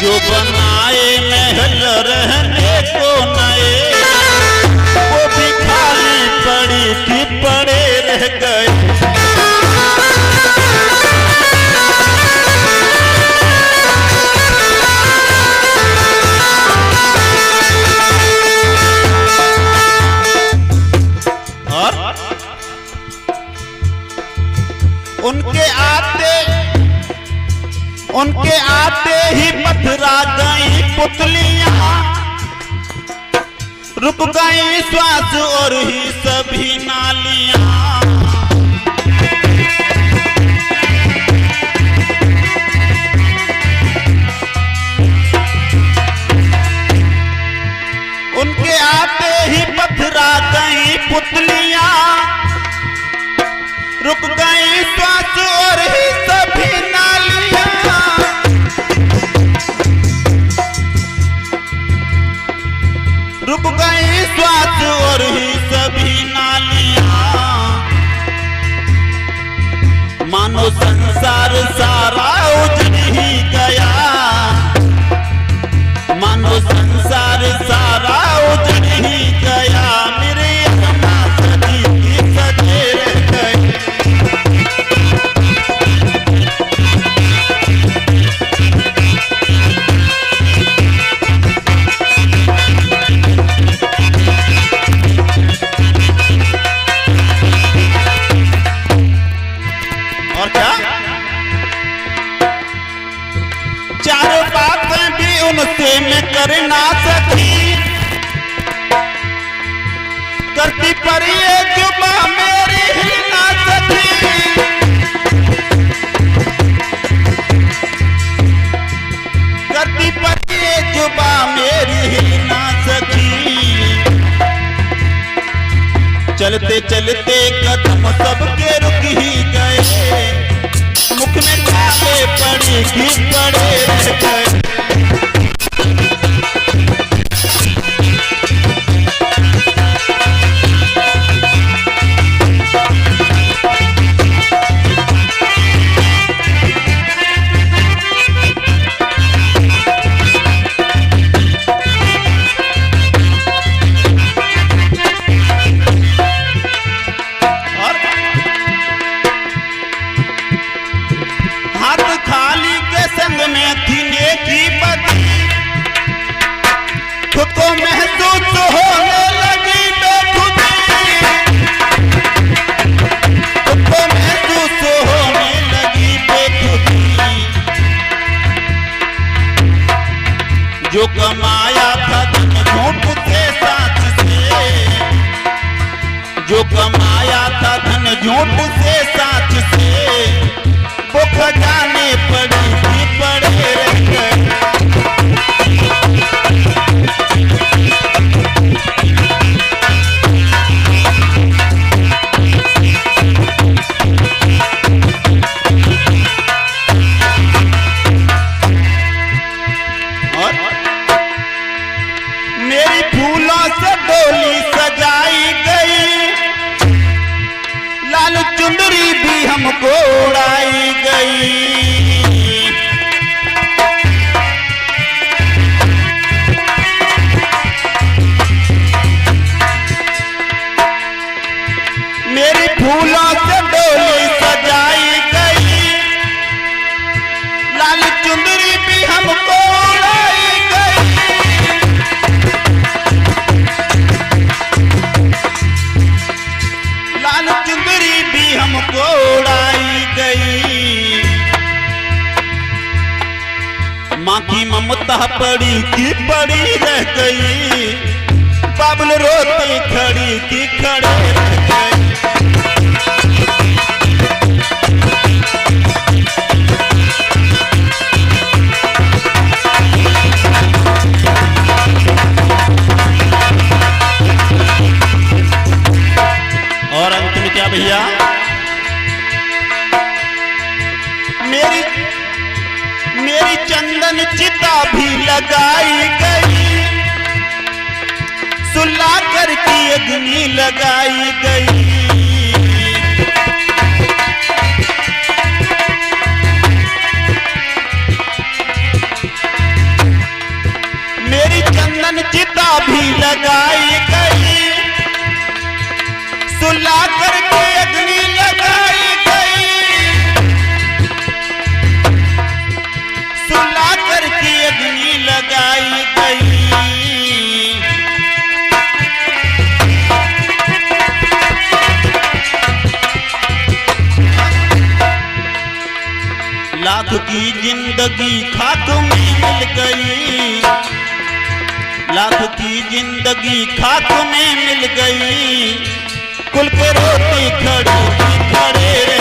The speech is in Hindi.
जो बनाए महल रहने को नए, वो भी खाली पड़ी कि पड़े रह गए। उनके आते ही पथरा गई पुतलियां, रुक गई श्वास और ही सभी नालियां। उनके आते ही पथरा गई पुतलियां, रुक गई श्वास और ही सभी नालियां। रुक गई श्वास और ही सभी नालियां। मानो संसार सारा उजड़ ही गया, मानो संसार सारा उजड़ ही गया। मेरे अम्मा सजी की सजे रह गई। और क्या चारों बातें भी उनसे मैं कर ना सकी, करती पर ये जुबां मेरी ही ना सकी। करती पर ये जुबां मेरी ही ना सकी। चलते चलते कदम सबके रुक ही गए, मुख में काले पड़ी कि पड़े रह गए। जो कमाया था धन झूठ से साथ से, जो कमाया था धन झूठ से साथ से, वो खजाने पड़ी कि पड़े रह गए। मेरी फूलों से डोली सजाई गई, लाल चुंदरी भी हमको उड़ाई गई। मेरी फूलों से डोली सजाई गई, लाल चुंदरी भी हमको उड़ाई गई। लाल चुंदरी भी हमको उड़ाई गई। माँ की ममता पड़ी कि पड़ी रह गई, बाबुल रोती खड़ी कि खड़े रह गए। और अंत में क्या भैया, मेरी चंदन चिता भी लगाई गई, सुला कर की अग्नि लगाई गई। जिंदगी खाक में मिल गई, लाख की जिंदगी खाक में मिल गई, कुल के रोटी खड़ी खड़े रह